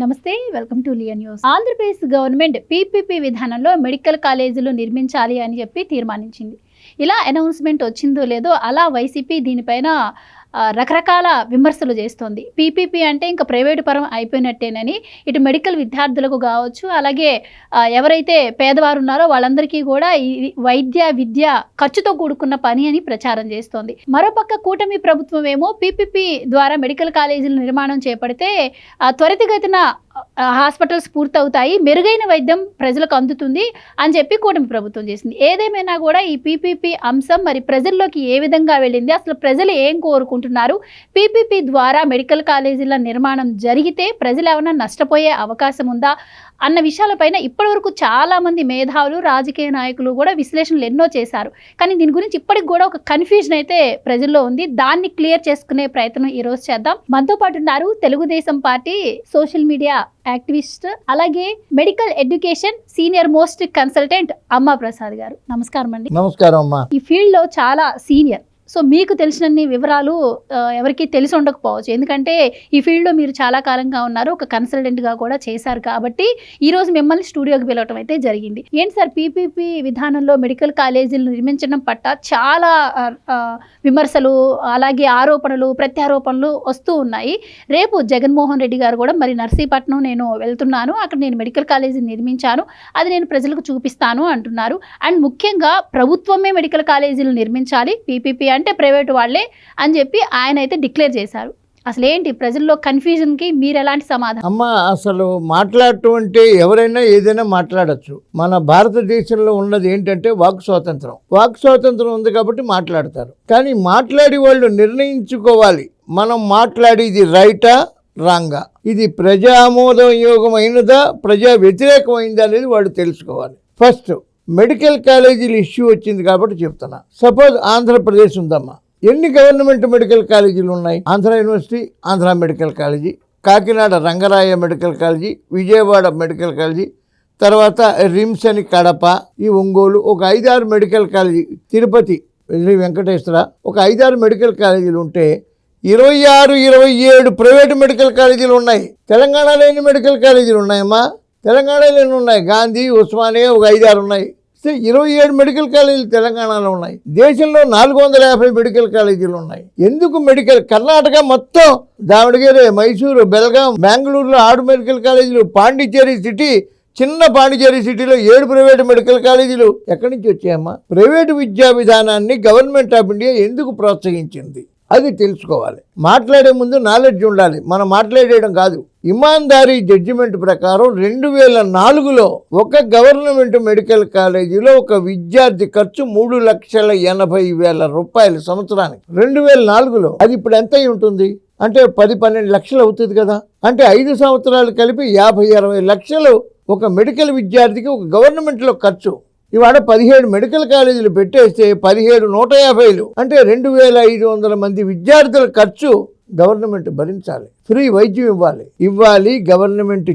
నమస్తే, welcome to లియా news. Andhra Pradesh government PPP విధానంలో మెడికల్ కాలేజీలు నిర్మించాలి అని చెప్పి తీర్మానించింది. ఇలా అనౌన్స్మెంట్ వచ్చిందో లేదో అలా వైసీపీ దీనిపైన రకరకాల విమర్శలు చేస్తోంది. పీపీపీ అంటే ఇంకా ప్రైవేటు పరం అయిపోయినట్టేనని ఇటు మెడికల్ విద్యార్థులకు కావచ్చు, అలాగే ఎవరైతే పేదవారు ఉన్నారో వాళ్ళందరికీ కూడా ఈ వైద్య విద్య ఖర్చుతో కూడుకున్న పని అని ప్రచారం చేస్తోంది. మరోపక్క కూటమి ప్రభుత్వం ఏమో పీపీపీ ద్వారా మెడికల్ కాలేజీల నిర్మాణం చేపడితే త్వరితగతిన హాస్పిటల్స్ పూర్తవుతాయి, మెరుగైన వైద్యం ప్రజలకు అందుతుంది అని చెప్పి కూటమి ప్రభుత్వం చేసింది. ఏదేమైనా కూడా ఈ పీపీపీ అంశం మరి ప్రజల్లోకి ఏ విధంగా వెళ్ళింది, అసలు ప్రజలు ఏం కోరుకుంటున్నారు, పీపీపీ ద్వారా మెడికల్ కాలేజీల నిర్మాణం జరిగితే ప్రజలు ఏమైనా నష్టపోయే అవకాశం ఉందా అన్న విషయాలపైన ఇప్పటివరకు చాలామంది మేధావులు, రాజకీయ నాయకులు కూడా విశ్లేషణలు ఎన్నో చేశారు. కానీ దీని గురించి ఇప్పటికి కూడా ఒక కన్ఫ్యూజన్ అయితే ప్రజల్లో ఉంది. దాన్ని క్లియర్ చేసుకునే ప్రయత్నం ఈరోజు చేద్దాం. మనతో పాటు ఉన్నారు Telugu Desam party social media activist, అలాగే medical education senior most consultant అమ్మా ప్రసాద్ గారు. నమస్కారం అండి. నమస్కారం అమ్మా. ఈ ఫీల్డ్లో చాలా సీనియర్, సో మీకు తెలిసినన్ని వివరాలు ఎవరికి తెలిసి ఉండకపోవచ్చు, ఎందుకంటే ఈ ఫీల్డ్లో మీరు చాలా కాలంగా ఉన్నారు, ఒక కన్సల్టెంట్గా కూడా చేశారు. కాబట్టి ఈరోజు మిమ్మల్ని స్టూడియోకి పిలవటం అయితే జరిగింది. ఏంటి సార్, పీపీపీ విధానంలో మెడికల్ కాలేజీలు నిర్మించడం పట్ల చాలా విమర్శలు, అలాగే ఆరోపణలు, ప్రత్యారోపణలు వస్తూ ఉన్నాయి. రేపు జగన్మోహన్ రెడ్డి గారు కూడా మరి నర్సీపట్నం నేను వెళ్తున్నాను, అక్కడ నేను మెడికల్ కాలేజీ నిర్మించాను, అది నేను ప్రజలకు చూపిస్తాను అంటున్నారు. అండ్ ముఖ్యంగా ప్రభుత్వమే మెడికల్ కాలేజీలు నిర్మించాలి, పీపీపీ అంటే ప్రైవేటు వాళ్ళే అని చెప్పి ఆయన అయితే డిక్లేర్ చేశారు. అసలు ఏంటి ప్రజల్లో కన్ఫ్యూజన్కి మీరు ఎలాంటి సమాధానం? అమ్మ, అసలు మాట్లాడటం అంటే ఎవరైనా ఏదైనా మాట్లాడచ్చు. మన భారతదేశంలో ఉన్నది ఏంటంటే వాక్ స్వాతంత్రం. వాక్ స్వాతంత్రం ఉంది కాబట్టి మాట్లాడతారు. కానీ మాట్లాడి వాళ్ళు నిర్ణయించుకోవాలి, మనం మాట్లాడేది రైటా రాంగా, ఇది ప్రజా ఆమోదయోగమైనదా ప్రజా వ్యతిరేకమైందా అనేది వాళ్ళు తెలుసుకోవాలి. ఫస్ట్ మెడికల్ కాలేజీలు ఇష్యూ వచ్చింది కాబట్టి చెప్తున్నా. సపోజ్ ఆంధ్రప్రదేశ్ ఉందమ్మా, ఎన్ని గవర్నమెంట్ మెడికల్ కాలేజీలు ఉన్నాయి? Andhra university, Andhra medical college, Kakinada Rangaraya medical college, Vijayawada medical college, తర్వాత రిమ్స్ అని కడప, ఈ ఒంగోలు, ఒక 5-6 మెడికల్ కాలేజీ, తిరుపతి శ్రీ వెంకటేశ్వర, ఒక 5-6 మెడికల్ కాలేజీలు ఉంటే 26-27 ప్రైవేటు మెడికల్ కాలేజీలు ఉన్నాయి. తెలంగాణలో ఎన్ని మెడికల్ కాలేజీలు ఉన్నాయమ్మా? తెలంగాణలో ఎన్ని ఉన్నాయి? గాంధీ, ఉస్మానియా, ఒక 5-6 ఉన్నాయి. 27 మెడికల్ కాలేజీలు తెలంగాణలో ఉన్నాయి. దేశంలో 450 మెడికల్ కాలేజీలు ఉన్నాయి. ఎందుకు మెడికల్? కర్ణాటక మొత్తం దావణగిరి, మైసూరు, బెల్గాం, బెంగళూరులో 6 మెడికల్ కాలేజీలు, పాండిచ్చేరి సిటీ, చిన్న పాండిచ్చేరి సిటీలో 7 ప్రైవేటు మెడికల్ కాలేజీలు. ఎక్కడి నుంచి వచ్చాయమ్మా? ప్రైవేటు విద్యా విధానాన్ని గవర్నమెంట్ ఆఫ్ ఇండియా ఎందుకు ప్రోత్సహించింది అది తెలుసుకోవాలి. మాట్లాడే ముందు నాలెడ్జ్ ఉండాలి, మనం మాట్లాడేయడం కాదు. ఇమాందారీ జడ్జిమెంట్ ప్రకారం 2004లో ఒక గవర్నమెంట్ మెడికల్ కాలేజీలో ఒక విద్యార్థి ఖర్చు 3,80,000 రూపాయలు సంవత్సరానికి. 2004లో. అది ఇప్పుడు ఎంత అయి ఉంటుంది అంటే 10-12 లక్షలు అవుతుంది కదా. అంటే 5 సంవత్సరాలు కలిపి 50-60 లక్షలు ఒక మెడికల్ విద్యార్థికి ఒక గవర్నమెంట్లో ఖర్చు. ఇవాళ 17 మెడికల్ కాలేజీలు పెట్టేస్తే 17 150లు అంటే 2,500 మంది విద్యార్థుల ఖర్చు గవర్నమెంట్ భరించాలి. ఫ్రీ వైద్యం ఇవ్వాలి గవర్నమెంట్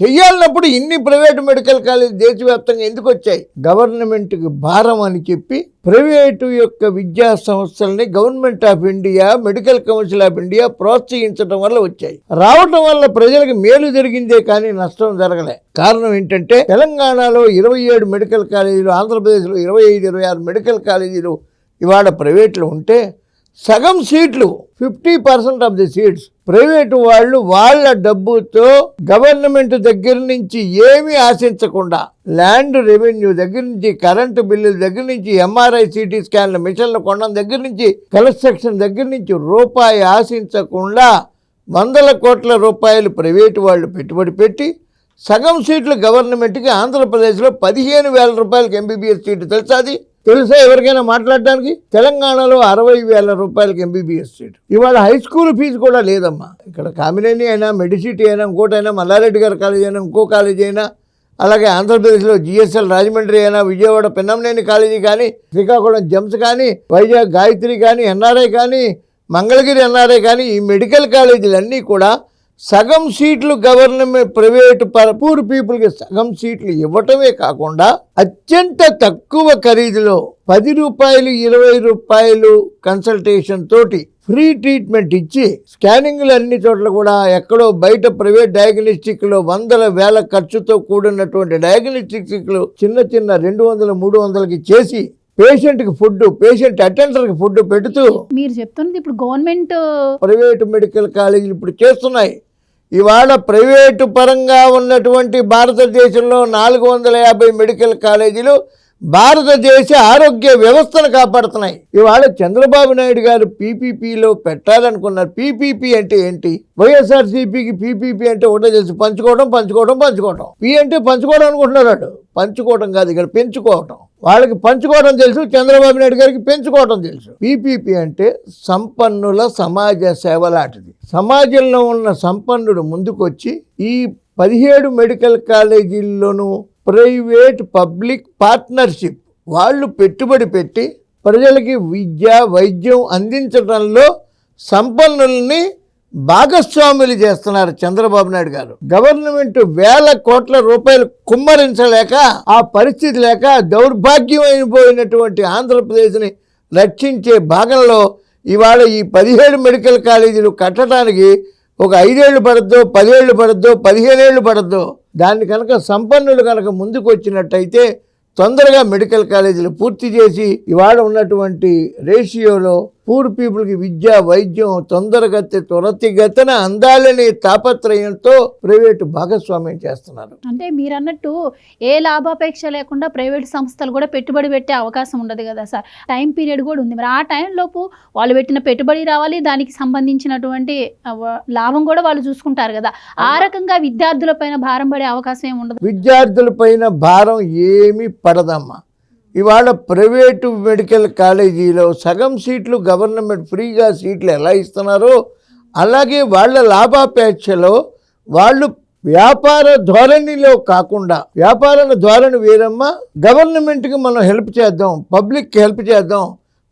చెయ్యాలన్నప్పుడు ఇన్ని ప్రైవేటు మెడికల్ కాలేజీ దేశవ్యాప్తంగా ఎందుకు వచ్చాయి? గవర్నమెంట్కి భారం అని చెప్పి ప్రైవేటు యొక్క విద్యా సంస్థల్ని government of India, medical council of India ప్రోత్సహించడం వల్ల వచ్చాయి. రావటం వల్ల ప్రజలకు మేలు జరిగిందే కానీ నష్టం జరగలే. కారణం ఏంటంటే తెలంగాణలో 27 మెడికల్ కాలేజీలు, ఆంధ్రప్రదేశ్లో 25-26 మెడికల్ కాలేజీలు ఇవాళ ప్రైవేట్లో ఉంటే సగం సీట్లు 50% ఆఫ్ ది సీట్స్ ప్రైవేటు వాళ్ళు వాళ్ళ డబ్బుతో గవర్నమెంట్ దగ్గర నుంచి ఏమీ ఆశించకుండా, ల్యాండ్ రెవెన్యూ దగ్గర నుంచి, కరెంటు బిల్లుల దగ్గర నుంచి, ఎంఆర్ఐ సిటీ స్కాన్ల మిషన్లు కొనడం దగ్గర నుంచి, కన్స్ట్రక్షన్ దగ్గర నుంచి రూపాయి ఆశించకుండా 100 కోట్ల రూపాయలు ప్రైవేటు వాళ్ళు పెట్టుబడి పెట్టి సగం సీట్లు గవర్నమెంట్కి. ఆంధ్రప్రదేశ్లో 15,000 రూపాయలకి ఎంబీబీఎస్ సీటు. తెలుసా ఎవరికైనా మాట్లాడడానికి? తెలంగాణలో 60,000 రూపాయలకి ఎంబీబీఎస్ సీటు. ఇవాళ హై స్కూల్ ఫీజు కూడా లేదమ్మా. ఇక్కడ కామినేని అయినా, మెడిసిటీ అయినా, ఇంకోటైనా, మల్లారెడ్డి గారి కాలేజీ అయినా, ఇంకో కాలేజీ అయినా, అలాగే ఆంధ్రప్రదేశ్లో జిఎస్ఎల్ రాజమండ్రి అయినా, విజయవాడ పెన్నంనేని కాలేజీ కానీ, శ్రీకాకుళం జెమ్స్ కానీ, వైజాగ్ గాయత్రి కానీ, ఎన్ఆర్ఐ కానీ, మంగళగిరి ఎన్ఆర్ఐ కానీ, ఈ మెడికల్ కాలేజీలన్నీ కూడా సగం సీట్లు గవర్నమెంట్ ప్రైవేటు పూర్ పీపుల్కి సగం సీట్లు ఇవ్వటమే కాకుండా అత్యంత తక్కువ ఖరీదులో 10 రూపాయలు 20 రూపాయలు కన్సల్టేషన్ తోటి ఫ్రీ ట్రీట్మెంట్ ఇచ్చి స్కానింగ్లు అన్ని చోట్ల కూడా ఎక్కడో బయట ప్రైవేట్ డయాగ్నోస్టిక్లో వందల వేల ఖర్చుతో కూడినటువంటి డయాగ్నోస్టిక్స్లు చిన్న 200-300కి చేసి పేషెంట్కి ఫుడ్, పేషెంట్ అటెండర్కి ఫుడ్ పెడుతూ మీరు చెప్తున్నది ఇప్పుడు గవర్నమెంట్ ప్రైవేటు మెడికల్ కాలేజీలు ఇప్పుడు చేస్తున్నాయి. ఇవాళ ప్రైవేటు పరంగా ఉన్నటువంటి భారతదేశంలో 450 మెడికల్ కాలేజీలు భారతదేశ ఆరోగ్య వ్యవస్థను కాపాడుతున్నాయి. ఇవాళ చంద్రబాబు నాయుడు గారు పీపీపీలో పెట్టాలనుకున్నారు. పీపీపీ అంటే ఏంటి? వైఎస్ఆర్సీపీకి పీపీపీ అంటే ఒకటే తెలుసు, పంచుకోవడం. పీ అంటే పంచుకోవడం అనుకుంటున్నారు. వాడు పంచుకోవడం కాదు, ఇక్కడ పెంచుకోవటం. వాళ్ళకి పంచుకోవడం తెలుసు, చంద్రబాబు నాయుడు గారికి పెంచుకోవడం తెలుసు. పీపీపీ అంటే సంపన్నుల సమాజ సేవ లాంటిది. సమాజంలో ఉన్న సంపన్నుడు ముందుకొచ్చి ఈ 17 మెడికల్ కాలేజీల్లోనూ ప్రైవేట్ పబ్లిక్ పార్ట్నర్షిప్ వాళ్ళు పెట్టుబడి పెట్టి ప్రజలకి విద్య వైద్యం అందించడంలో సంపన్నుల్ని భాగస్వాములు చేస్తున్నారు చంద్రబాబు నాయుడు గారు. గవర్నమెంట్ వేల కోట్ల రూపాయలు కుమ్మరించలేక, ఆ పరిస్థితి లేక దౌర్భాగ్యం అయిపోయినటువంటి ఆంధ్రప్రదేశ్ని రక్షించే భాగంలో ఇవాళ ఈ 17 మెడికల్ కాలేజీలు కట్టడానికి ఒక 5 ఏళ్ళు పడద్దో, 10 ఏళ్ళు పడద్దో, 15 ఏళ్ళు పడద్దో, దాన్ని కనుక సంపన్నులు కనుక ముందుకు వచ్చినట్టయితే తొందరగా మెడికల్ కాలేజీలు పూర్తి చేసి ఇవాళ ఉన్నటువంటి రేషియోలో పూర్ పీపుల్కి విద్య వైద్యం త్వరితగతిన అందాలనే తాపత్రయంతో ప్రైవేటు భాగస్వామ్యం చేస్తున్నారు. అంటే మీరు అన్నట్టు ఏ లాభాపేక్ష లేకుండా ప్రైవేట్ సంస్థలు కూడా పెట్టుబడి పెట్టే అవకాశం ఉండదు కదా సార్. టైం పీరియడ్ కూడా ఉంది. మరి ఆ టైంలోపు వాళ్ళు పెట్టిన పెట్టుబడి రావాలి, దానికి సంబంధించినటువంటి లాభం కూడా వాళ్ళు చూసుకుంటారు కదా. ఆ రకంగా విద్యార్థుల పైన భారం పడే అవకాశం ఏమి ఉండదు. విద్యార్థుల పైన భారం ఏమీ పడదమ్మా. ఇవాళ ప్రైవేటు మెడికల్ కాలేజీలో సగం సీట్లు గవర్నమెంట్ ఫ్రీగా సీట్లు ఎలా ఇస్తున్నారో అలాగే వాళ్ళ లాభాపేక్షలో వాళ్ళు వ్యాపార ధోరణిలో కాకుండా, వ్యాపార ధోరణి వేరమ్మా, గవర్నమెంట్కి మనం హెల్ప్ చేద్దాం, పబ్లిక్కి హెల్ప్ చేద్దాం,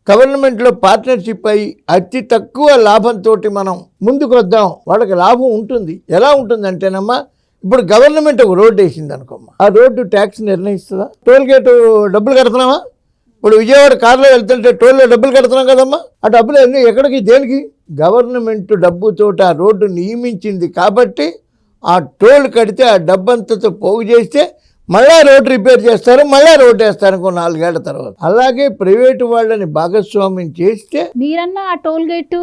గవర్నమెంట్లో పార్ట్నర్షిప్ అయ్యి అతి తక్కువ లాభంతో మనం ముందుకు వద్దాం, వాళ్ళకి లాభం ఉంటుంది. ఎలా ఉంటుందంటేనమ్మా, ఇప్పుడు గవర్నమెంట్ ఒక రోడ్డు వేసింది అనుకోమ్మా, ఆ రోడ్డు ట్యాక్స్ నిర్ణయిస్తుందా? టోల్ గేట్ డబ్బులు కడుతున్నామా? ఇప్పుడు విజయవాడ కారులో వెళ్తుంటే టోల్లో డబ్బులు కడుతున్నాం కదమ్మా. ఆ డబ్బులు అన్నీ ఎక్కడికి, దేనికి? గవర్నమెంట్ డబ్బుతో ఆ రోడ్డు నియమించింది కాబట్టి ఆ టోల్ కడితే ఆ డబ్బంతతో పోగు చేస్తే మళ్ళా రోడ్ రిపేర్ చేస్తారు, మళ్ళా రోడ్ వేస్తారు ఇంకో 4 ఏళ్ల తర్వాత. అలాగే ప్రైవేటు వాళ్ళని భాగస్వామ్యం చేస్తే మీరన్న ఆ టోల్ గేట్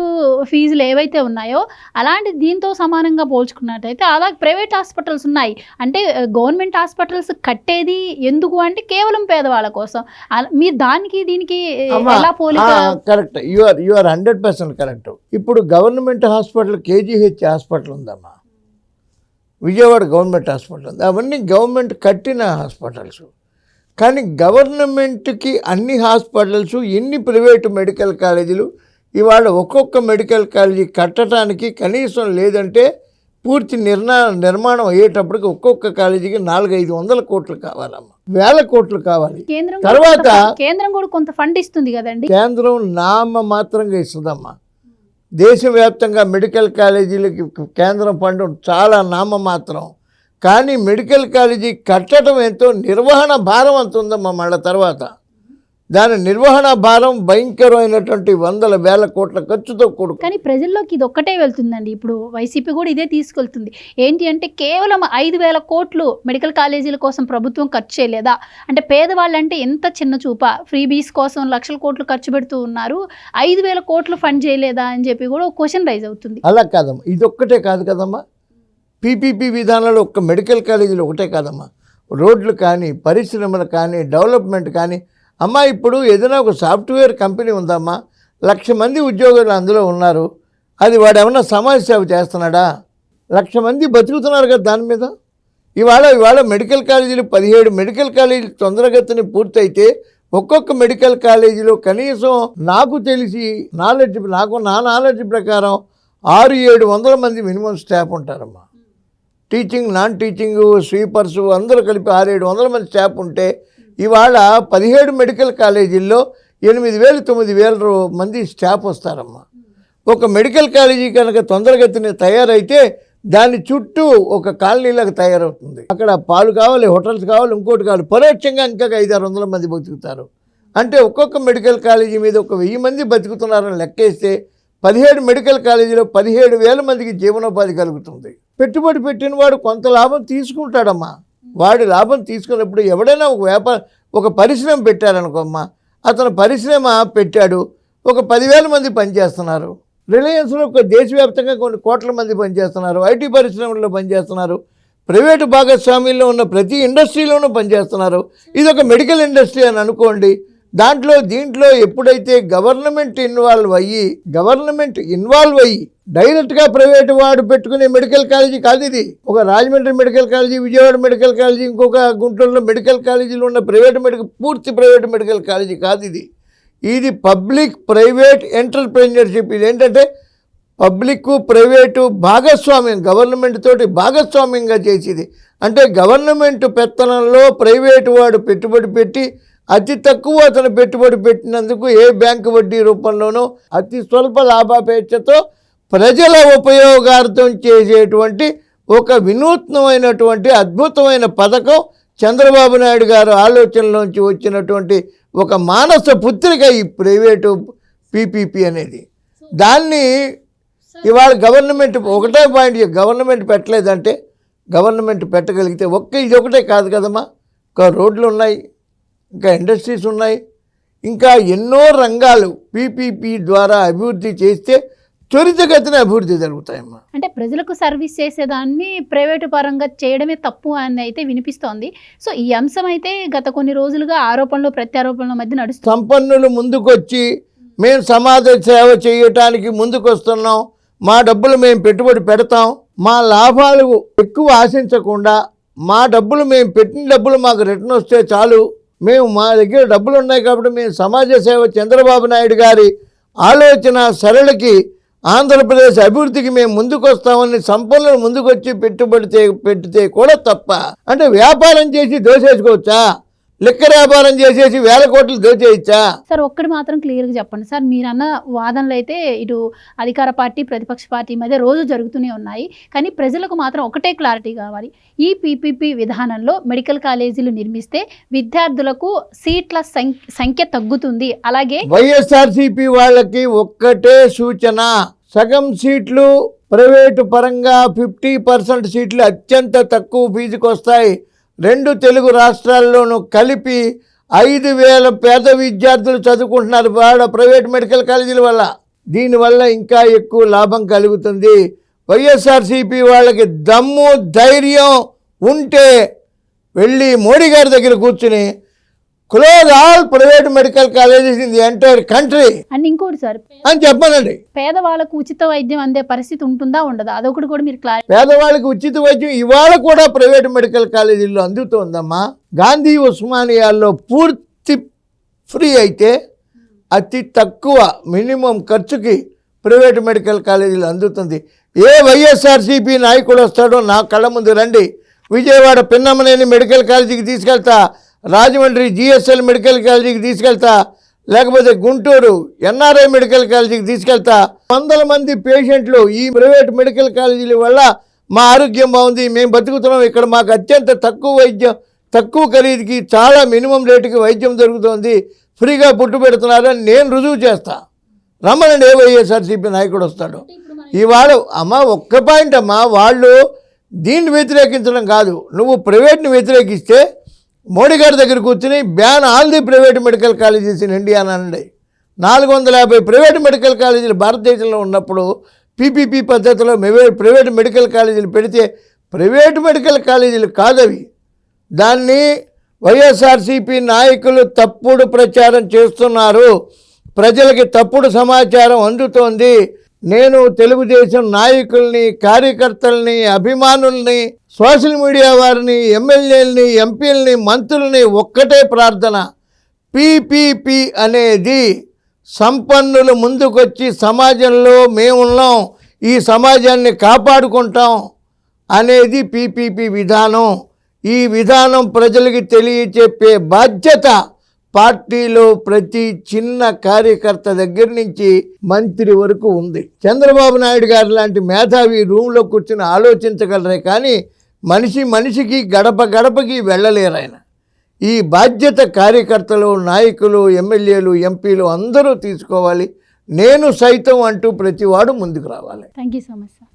ఫీజులు ఏవైతే ఉన్నాయో అలాంటి దీంతో సమానంగా పోల్చుకున్నట్టయితే అలాగే ప్రైవేట్ హాస్పిటల్స్ ఉన్నాయి. అంటే గవర్నమెంట్ హాస్పిటల్స్ కట్టేది ఎందుకు అంటే కేవలం పేదవాళ్ళ కోసం. మీరు దానికి దీనికి ఎలా పోలిక? Correct, you are 100% correct. ఇప్పుడు గవర్నమెంట్ హాస్పిటల్ కేజీహెచ్ హాస్పిటల్ ఉందమ్మా, విజయవాడ గవర్నమెంట్ హాస్పిటల్ ఉంది. అవన్నీ గవర్నమెంట్ కట్టిన హాస్పిటల్స్. కానీ గవర్నమెంట్కి అన్ని హాస్పిటల్స్, ఎన్ని ప్రైవేటు మెడికల్ కాలేజీలు ఇవాళ ఒక్కొక్క మెడికల్ కాలేజీ కట్టడానికి కనీసం లేదంటే పూర్తి నిర్మాణం అయ్యేటప్పటికి ఒక్కొక్క కాలేజీకి 400-500 కోట్లు కావాలమ్మా, 1000 కోట్లు కావాలి. తర్వాత కేంద్రం కూడా కొంత ఫండ్ ఇస్తుంది కదండి. కేంద్రం నామమాత్రంగా ఇస్తుందమ్మా. దేశవ్యాప్తంగా మెడికల్ కాలేజీలకి కేంద్రం ఫండ్ చాలా నామమాత్రం. కానీ మెడికల్ కాలేజీ కట్టడం ఎంతో, నిర్వహణ భారం అంత ఉందమ్మా. మళ్ళీ తర్వాత దాని నిర్వహణ భారం భయంకరమైనటువంటి 100,000 కోట్ల ఖర్చుతో కూడుకు. కానీ ప్రజల్లోకి ఇది ఒక్కటే వెళ్తుందండి. ఇప్పుడు వైసీపీ కూడా ఇదే తీసుకెళ్తుంది. ఏంటి అంటే కేవలం 5,000 కోట్లు మెడికల్ కాలేజీల కోసం ప్రభుత్వం ఖర్చు చేయలేదా అంటే, పేదవాళ్ళంటే ఎంత చిన్న చూప, ఫ్రీబీస్ కోసం లక్షల కోట్లు ఖర్చు పెడుతూ ఉన్నారు, 5,000 కోట్లు ఫండ్ చేయలేదా అని చెప్పి కూడా ఒక క్వశ్చన్ రైజ్ అవుతుంది. అలా కాదమ్మా, ఇది ఒక్కటే కాదు కదమ్మా. పీపీపీ విధానంలో ఒక్క మెడికల్ కాలేజీలు ఒకటే కాదమ్మా, రోడ్లు కానీ, పరిశ్రమలు కానీ, డెవలప్మెంట్ కానీ. అమ్మా, ఇప్పుడు ఏదైనా ఒక సాఫ్ట్వేర్ కంపెనీ ఉందమ్మా, 1,00,000 మంది ఉద్యోగులు అందులో ఉన్నారు. అది వాడు ఏమన్నా సమాజ సేవ చేస్తున్నాడా? 1,00,000 మంది బతుకుతున్నారు కదా దాని మీద. ఇవాళ మెడికల్ కాలేజీలు 17 మెడికల్ కాలేజీలు తొందరగతిని పూర్తయితే ఒక్కొక్క మెడికల్ కాలేజీలో కనీసం నాకు తెలిసి నా నాలెడ్జ్ ప్రకారం 600-700 మంది మినిమం స్టాఫ్ ఉంటారమ్మా. టీచింగ్, నాన్ టీచింగ్, స్వీపర్స్ అందరూ కలిపి 600-700 మంది స్టాఫ్ ఉంటే ఇవాళ 17 మెడికల్ కాలేజీల్లో 8,000-9,000 మంది స్టాఫ్ వస్తారమ్మా. ఒక మెడికల్ కాలేజీ కనుక తొందరగతిని తయారైతే దాని చుట్టూ ఒక కాలనీలకు తయారవుతుంది. అక్కడ పాలు కావాలి, హోటల్స్ కావాలి, ఇంకోటి కావాలి. పరోక్షంగా ఇంకా 500-600 మంది బతుకుతారు. అంటే ఒక్కొక్క మెడికల్ కాలేజీ మీద ఒక 1000 మంది బతుకుతున్నారని లెక్కేస్తే 17 మెడికల్ కాలేజీలో 17,000 మందికి జీవనోపాధి కలుగుతుంది. పెట్టుబడి పెట్టిన వాడు కొంత లాభం తీసుకుంటాడమ్మా. వాడి లాభం తీసుకున్నప్పుడు ఎవడైనా ఒక పరిశ్రమ పెట్టారనుకోమ్మా, అతను పరిశ్రమ పెట్టాడు, ఒక 10,000 మంది పనిచేస్తున్నారు. రిలయన్స్లో ఒక దేశవ్యాప్తంగా కొన్ని కోట్ల మంది పనిచేస్తున్నారు. ఐటీ పరిశ్రమల్లో పనిచేస్తున్నారు. ప్రైవేటు భాగస్వామ్యంలో ఉన్న ప్రతి ఇండస్ట్రీలోనూ పనిచేస్తున్నారు. ఇది ఒక మెడికల్ ఇండస్ట్రీ అని అనుకోండి. దీంట్లో ఎప్పుడైతే గవర్నమెంట్ ఇన్వాల్వ్ అయ్యి డైరెక్ట్గా ప్రైవేటు వాడు పెట్టుకునే మెడికల్ కాలేజీ కాదు ఇది. ఒక Rajahmundry medical college, Vijayawada medical college, ఇంకొక గుంటూరులో మెడికల్ కాలేజీలు ఉన్న పూర్తి ప్రైవేటు మెడికల్ కాలేజీ కాదు ఇది. ఇది పబ్లిక్ ప్రైవేట్ ఎంటర్ప్రెన్యూర్షిప్. ఇది ఏంటంటే పబ్లిక్ ప్రైవేటు భాగస్వామ్యం, గవర్నమెంట్ తోటి భాగస్వామ్యంగా చేసేది. అంటే గవర్నమెంట్ పెత్తనంలో ప్రైవేటు వాడు పెట్టుబడి పెట్టి అతి తక్కువ అతను పెట్టుబడి పెట్టినందుకు ఏ బ్యాంకు వడ్డీ రూపంలోనో అతి స్వల్ప లాభాపేక్షతో ప్రజల ఉపయోగార్థం చేసేటువంటి ఒక వినూత్నమైనటువంటి అద్భుతమైన పథకం చంద్రబాబు నాయుడు గారు ఆలోచనలోంచి వచ్చినటువంటి ఒక మానస పుత్రిక ఈ ప్రైవేటు పీపీపీ అనేది. దాన్ని ఇవాళ గవర్నమెంట్ ఒకటే పాయింట్, గవర్నమెంట్ పెట్టలేదంటే గవర్నమెంట్ పెట్టగలిగితే ఇది ఒకటే కాదు కదమ్మా. ఇంకా రోడ్లు ఉన్నాయి, ఇంకా ఇండస్ట్రీస్ ఉన్నాయి, ఇంకా ఎన్నో రంగాలు పీపీపీ ద్వారా అభివృద్ధి చేస్తే త్వరితగతిన అభివృద్ధి జరుగుతాయమ్మా. అంటే ప్రజలకు సర్వీస్ చేసేదాన్ని ప్రైవేటు పరంగా చేయడమే తప్పు అని అయితే వినిపిస్తోంది. సో ఈ అంశం అయితే గత కొన్ని రోజులుగా ఆరోపణలు ప్రత్యారోపణల మధ్య నడుస్తుంది. సంపన్నులు ముందుకొచ్చి మేము సమాజ సేవ చేయటానికి ముందుకొస్తున్నాం, మా డబ్బులు మేము పెట్టుబడి పెడతాం, మా లాభాలు ఎక్కువ ఆశించకుండా మా డబ్బులు మేము పెట్టిన డబ్బులు మాకు రిటర్న్ వస్తే చాలు, మా దగ్గర డబ్బులు ఉన్నాయి కాబట్టి మేము సమాజ సేవ, చంద్రబాబు నాయుడు గారి ఆలోచన సరళకి, ఆంధ్రప్రదేశ్ అభివృద్ధికి మేము ముందుకు వస్తామని సంపన్నులు ముందుకొచ్చి పెడితే కూడా తప్ప. అంటే వ్యాపారం చేసి దోసేసుకోవచ్చా? లిక్కర్ వ్యాపారం చేసేసి 1000 కోట్లు దోచేయచ్చా? సార్ ఒక్కటి మాత్రం క్లియర్గా చెప్పండి సార్. మీరన్న వాదనలు అయితే ఇటు అధికార పార్టీ ప్రతిపక్ష పార్టీ మధ్య రోజు జరుగుతూనే ఉన్నాయి. కానీ ప్రజలకు మాత్రం ఒకటే క్లారిటీ కావాలి. ఈ పీపీపీ విధానంలో మెడికల్ కాలేజీలు నిర్మిస్తే విద్యార్థులకు సీట్ల సంఖ్య తగ్గుతుంది. అలాగే వైఎస్ఆర్సీపీ వాళ్ళకి ఒక్కటే సూచన, సగం సీట్లు ప్రైవేటు పరంగా 50% సీట్లు అత్యంత తక్కువ ఫీజుకు వస్తాయి. 2 తెలుగు రాష్ట్రాల్లోనూ కలిపి 5,000 పేద విద్యార్థులు చదువుకుంటున్నారు ప్రైవేట్ మెడికల్ కాలేజీల వల్ల. దీనివల్ల ఇంకా ఎక్కువ లాభం కలుగుతుంది. వైఎస్ఆర్సీపీ వాళ్ళకి దమ్ము ధైర్యం ఉంటే వెళ్ళి మోడీ గారి దగ్గర కూర్చుని close all private medical colleges in the entire country and ఇంకోటి సార్ అని చెప్పానండి. పేదవాళ్ళకు ఉచిత వైద్యం అందే పరిస్థితి ఉంటుందా ఉండదా? అదొకటి కూడా మీరు పేదవాళ్ళకి ఉచిత వైద్యం ఇవాళ కూడా ప్రైవేట్ మెడికల్ కాలేజీల్లో అందుతోందమ్మా. గాంధీ ఉస్మానియాల్లో పూర్తి ఫ్రీ అయితే అతి తక్కువ మినిమం ఖర్చుకి ప్రైవేట్ మెడికల్ కాలేజీలు అందుతుంది. ఏ వైఎస్ఆర్సీపీ నాయకుడు వస్తాడో నా కళ్ళ ముందు రండి, విజయవాడ పిన్నమనేని మెడికల్ కాలేజీకి తీసుకెళ్తా, రాజమండ్రి జిఎస్ఎల్ మెడికల్ కాలేజీకి తీసుకెళ్తా, లేకపోతే గుంటూరు ఎన్ఆర్ఐ మెడికల్ కాలేజీకి తీసుకెళ్తా. 100 మంది పేషెంట్లు ఈ ప్రైవేట్ మెడికల్ కాలేజీల వల్ల మా ఆరోగ్యం బాగుంది, మేము బతుకుతున్నాం, ఇక్కడ మాకు అత్యంత తక్కువ వైద్యం, తక్కువ ఖరీదుకి చాలా మినిమం రేటుకి వైద్యం దొరుకుతుంది, ఫ్రీగా పుట్టు పెడుతున్నారని నేను రుజువు చేస్తా. రమ్మనండి, ఏ వైఎస్ఆర్సీపీ నాయకుడు వస్తాడు. ఇవాళ ఒక్క పాయింట్ వాళ్ళు దీన్ని వ్యతిరేకించడం కాదు, నువ్వు ప్రైవేట్ని వ్యతిరేకిస్తే మోడీ గారి దగ్గర కూర్చుని ban all the private medical colleges in India అనండి. 450 ప్రైవేట్ మెడికల్ కాలేజీలు భారతదేశంలో ఉన్నప్పుడు పీపీపీ పద్ధతిలో ప్రైవేట్ మెడికల్ కాలేజీలు పెడితే ప్రైవేట్ మెడికల్ కాలేజీలు కాదవి. దాన్ని వైఎస్ఆర్సీపీ నాయకులు తప్పుడు ప్రచారం చేస్తున్నారు, ప్రజలకి తప్పుడు సమాచారం అందుతోంది. నేను తెలుగుదేశం నాయకుల్ని, కార్యకర్తల్ని, అభిమానుల్ని, సోషల్ మీడియా వారిని, ఎమ్మెల్యేలని, ఎంపీలని, మంత్రుల్ని ఒక్కటే ప్రార్థన, పీపీపీ అనేది సంపన్నులు ముందుకొచ్చి సమాజంలో మేమున్నాం, ఈ సమాజాన్ని కాపాడుకుంటాం అనేది పీపీపీ విధానం. ఈ విధానం ప్రజలకి తెలియచెప్పే బాధ్యత పార్టీలో ప్రతి చిన్న కార్యకర్త దగ్గర నుంచి మంత్రి వరకు ఉంది. చంద్రబాబు నాయుడు గారు లాంటి మేధావి రూమ్లో కూర్చుని ఆలోచించగలరే కానీ మనిషి మనిషికి గడప గడపకి వెళ్ళలేరు ఆయన. ఈ బాధ్యత కార్యకర్తలు, నాయకులు, ఎమ్మెల్యేలు, ఎంపీలు అందరూ తీసుకోవాలి. నేను సైతం అంటూ ప్రతివాడు ముందుకు రావాలి. Thank you so much sir.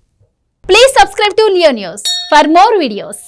Please subscribe to Leo news for more videos.